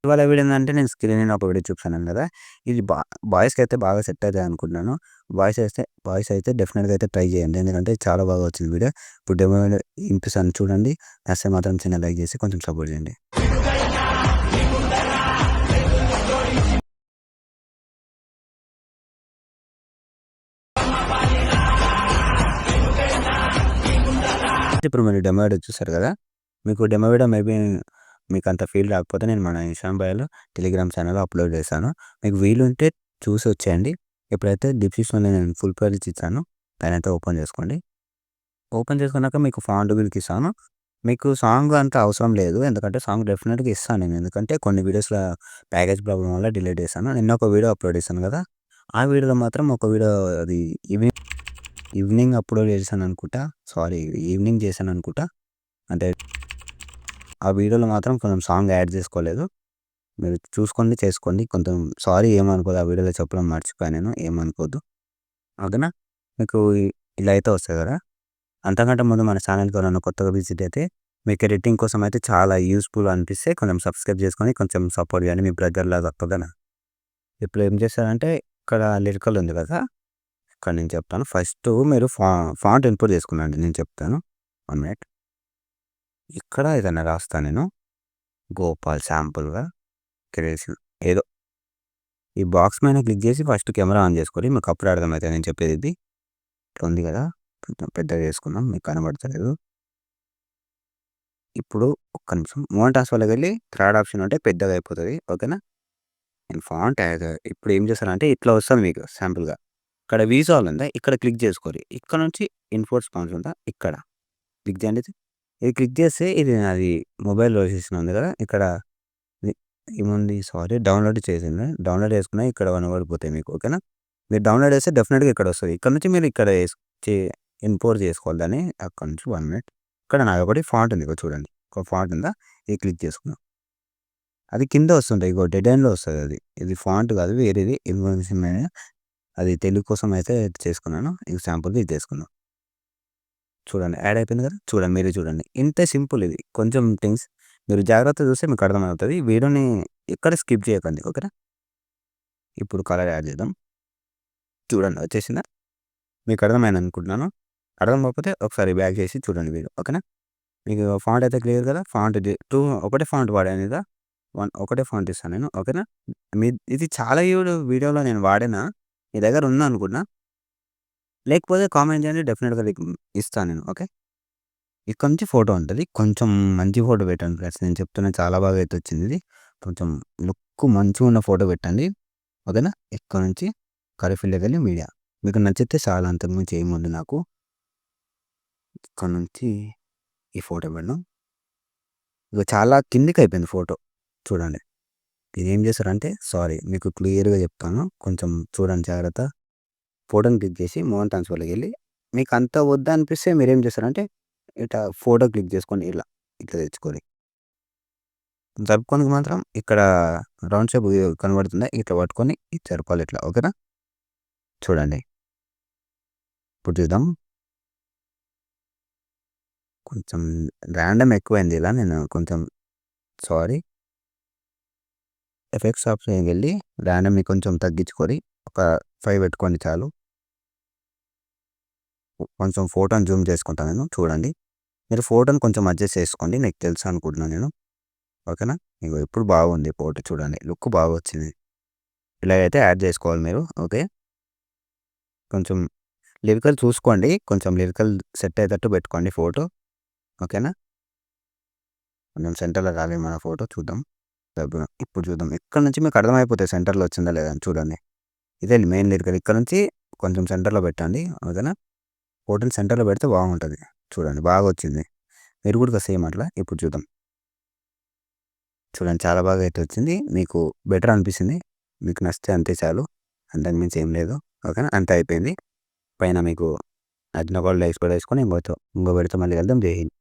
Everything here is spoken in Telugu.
ఇవాళ వీడియో ఏందంటే నేను స్క్రీన్ ఒక వీడియో చూపిస్తాను కదా! ఇది బాయ్స్‌కైతే బాగా సెట్ అయితది అనుకుంటున్నాను. బాయ్స్ అయితే డెఫినిట్‌గా అయితే ట్రై చేయండి. ఎందుకంటే చాలా బాగా వచ్చింది వీడియో. ఇప్పుడు డెమో వినిపిస్తాను చూడండి. నచ్చితే మాత్రం చిన్న లైక్ చేసి కొంచెం సపోర్ట్ చేయండి. ఇప్పుడు మీరు డెమో వీడియో చూసారు కదా! మీకు డెమో వీడియో మేబీ మీకంత ఫీల్ రాకపోతే నేను మన ఇన్‌స్టాగ్రామ్ బయోలో టెలిగ్రామ్ ఛానెల్‌లో అప్‌లోడ్ చేశాను. మీకు వీలుంటే చూసి వచ్చేయండి. ఇప్పుడైతే డిస్క్రిప్షన్‌లో నేను ఫుల్ ప్లేలిస్ట్ ఇచ్చాను. దాన్నైతే ఓపెన్ చేసుకోండి. ఓపెన్ చేసుకున్నాక మీకు ఫాంట్ గినికి ఇస్తాను. మీకు సాంగ్ అంత అవసరం లేదు. ఎందుకంటే సాంగ్ డెఫినిట్‌గా ఇస్తాను నేను. ఎందుకంటే కొన్ని వీడియోస్‌లో ప్యాకేజ్ ప్రాబ్లమ్ వల్ల డిలీట్ చేశాను. నిన్న ఒక వీడియో అప్‌లోడ్ చేశాను కదా! ఆ వీడియోలో మాత్రం ఒక వీడియో అది ఈవినింగ్ అప్‌లోడ్ చేశాననుకుంటా. సారీ ఈవినింగ్ చేశాననుకుంటా. అంటే ఆ వీడియోలో మాత్రం కొంచెం సాంగ్ యాడ్ చేసుకోలేదు. మీరు చూసుకోండి, చేసుకోండి. కొంచెం సారీ ఏమనుకోద్దు. ఆ వీడియోలో చెప్పడం మర్చిపోయాను నేను. ఏమనుకోద్దు. ఓకేనా? మీకు ఇలా అయితే వస్తాయి కదా! అంతకంటే ముందు మన ఛానల్‌కి ఎవరైనా కొత్తగా విజిట్ అయితే మీకు ఎడిటింగ్ కోసం అయితే చాలా యూజ్‌ఫుల్ అనిపిస్తే కొంచెం సబ్స్క్రైబ్ చేసుకొని కొంచెం సపోర్ట్ చేయండి. మీ బ్రదర్‌లాగా ఓకేనా? ఇప్పుడు ఏం చేస్తారంటే ఇక్కడ లిరికల్ ఉంది కదా! ఇక్కడ నేను చెప్తాను. ఫస్ట్ మీరు ఫాంట్ ఇన్‌పుట్ చేసుకున్నాండి నేను చెప్తాను. 1 మినిట్. ఇక్కడ ఏదైనా రాస్తా నేను. గోపాల్ శాంపుల్‌గా క్రియేషన్ ఏదో ఈ బాక్స్ మీద క్లిక్ చేసి ఫస్ట్ కెమెరా ఆన్ చేసుకోండి. మీకు అప్పుడు అర్థమవుతుంది నేను చెప్పేది ఇది. ఇట్లా ఉంది కదా! కొంచెం పెద్దగా చేసుకుందాం. మీకు కనబడతలేదు. ఇప్పుడు ఒక్క నిమిషం. మోనో ట్రాన్స్‌ఫర్‌లోకి వెళ్ళి థర్డ్ ఆప్షన్ ఉంటే పెద్దగా అయిపోతది. ఓకేనా? నేను ఫాంట్ ఇప్పుడు ఏం చేస్తానంటే ఇట్లా వస్తుంది మీకు శాంపుల్‌గా. ఇక్కడ విజువల్ ఉందా? ఇక్కడ క్లిక్ చేసుకోండి. ఇక్కడ నుంచి ఇన్‌పుట్ స్పాన్స్ ఉందా? ఇక్కడ క్లిక్ చేయండి. ఇది క్లిక్ చేస్తే ఇది నాది మొబైల్‌లో చేసిన ఉంది కదా! ఇక్కడ ఇది ఏముంది సారీ డౌన్‌లోడ్ చేసింది. డౌన్‌లోడ్ చేసుకున్నా ఇక్కడ కనబడిపోతాయి మీకు. ఓకేనా? మీరు డౌన్‌లోడ్ చేస్తే డెఫినిట్‌గా ఇక్కడ వస్తది. ఇక్కడ నుంచి మీరు ఇక్కడ చే ఇంపోర్ట్ చేసుకోవాలి దాన్ని. అక్కడి నుంచి 1 మినిట్. ఇక్కడ నాదొకటి ఫాంట్ ఉంది. ఇగో చూడండి. ఒక ఫాంట్ ఉందా? ఇది క్లిక్ చేసుకున్నా. అది కింద వస్తుంటాయి. ఇగో డెడ్ ఎండ్‌లో వస్తది అది. ఇది ఫాంట్ కాదు వేరేది. ఇన్ఫర్మేషన్ అది తెలుగు కోసం అయితే చేసుకున్నాను. ఎగ్జాంపుల్‌గా ఇది చేసుకున్నా. చూడండి యాడ్ అయిపోయింది కదా! చూడండి మీరే చూడండి. ఇంతే సింపుల్ ఇది. కొంచెం థింగ్స్ మీరు జాగ్రత్తగా చూస్తే మీకు అర్థమవుతది. వీడియోని ఎక్కడ స్కిప్ చేయకండి. ఓకేనా? ఇప్పుడు కలర్ యాడ్ చేద్దాం. చూడండి వచ్చేసిందా? మీకు అర్థమైంది అనుకుంటున్నాను. అర్థం కాకపోతే ఒకసారి బ్యాక్ చేసి చూడండి వీడియో. ఓకేనా? మీకు ఫాంట్ అయితే క్లియర్ కదా! ఫాంట్ ఒకటే ఫాంట్ వాడాను కదా! ఒకటే ఫాంట్ ఇస్తాను నేను. ఓకేనా? ఇది చాలా వీడియోలో నేను వాడినా. మీ దగ్గర ఉందనుకుంటా. లేకపోతే కామెంట్ చేయండి. డెఫినిట్‌గా ఇస్తాను నేను. ఓకే. ఇక్కడ నుంచి ఫోటో ఉంటది. కొంచెం మంచి ఫోటో పెట్టండి ఫ్రెండ్స్. నేను చెప్తున్నా చాలా బాగా అయితే వచ్చింది ఇది. కొంచెం లుక్ మంచిగున్న ఫోటో పెట్టండి. ఓకేనా? ఇక్కడ నుంచి కర్వ్ మీడియా. మీకు నచ్చితే చాలా అంతకు మించి ఏముంది నాకు. ఇక్కడ నుంచి ఈ ఫోటో పెడదాం. ఇగ చాలా కిందికయిపోయింది ఫోటో. చూడండి. ఇదేం చేశారంటే సారీ మీకు క్లియర్‌గా చెప్తాను. కొంచెం చూడండి జాగ్రత్త. ఫోటోని క్లిక్ చేసి మోహన్ ట్రాన్స్‌ఫర్‌లోకెళ్ళి మీకంత వద్దనిపిస్తే మీరేం చేస్తారంటే ఇట్లా ఫోటో క్లిక్ చేసుకోండి ఇలా. ఇట్లా తెచ్చుకొని. జరుపుకోనికి మాత్రం ఇక్కడ రౌండ్ షేప్ కనబడుతుందా? ఇట్లా పట్టుకొని ఇది జరపాలి ఇట్లా. ఓకేనా? చూడండి. ఇప్పుడు చూద్దాం. కొంచెం రాండమ్ ఎక్కువైంది ఇలా నేను కొంచెం సారీ. ఎఫెక్ట్స్ ఆప్షన్‌కి వెళ్ళి రాండమ్‌ని కొంచెం తగ్గించుకొని ఒక 5 పెట్టుకోండి చాలు. కొంచెం ఫోటోని జూమ్ చేసుకుంటా నేను చూడండి. మీరు ఫోటోని కొంచెం అడ్జస్ట్ చేసుకోండి. నీకు తెలుసు అనుకుంటున్నాను నేను. ఓకేనా? ఇగో ఇప్పుడు బాగుంది ఫోటో చూడండి. లుక్ బాగొచ్చింది. ఇలాగైతే యాడ్ చేసుకోవాలి మీరు. ఓకే. కొంచెం లిరికల్ చూసుకోండి. కొంచెం లిరికల్ సెట్ అయ్యేటట్టు పెట్టుకోండి ఫోటో. ఓకేనా? కొంచెం సెంటర్‌లో రాలేదు మన ఫోటో చూద్దాం. ఇప్పుడు చూద్దాం. ఇక్కడ నుంచి మీకు అర్థమైపోతది సెంటర్‌లో వచ్చిందా లేదా అని చూడండి. ఇదే మెయిన్ లిరికల్. ఇక్కడ నుంచి కొంచెం సెంటర్‌లో పెట్టండి. ఓకేనా? ఫోటోని సెంటర్‌లో పెడితే బాగుంటది. చూడండి బాగొచ్చింది. మీరు కూడా సేమ్ అట్లా. ఇప్పుడు చూద్దాం. చూడండి చాలా బాగా అయితే వచ్చింది. మీకు బెటర్ అనిపిస్తుంది. మీకు నచ్చితే అంతే చాలు. అంతకు మించి ఏం లేదు. ఓకేనా? అంతే అయిపోయింది. పైన మీకు నచ్చిన కూడా లైక్స్ కూడా వేసుకొని ఇంకో వీడియోతో మళ్ళీ కలుద్దాం. జై హింద్.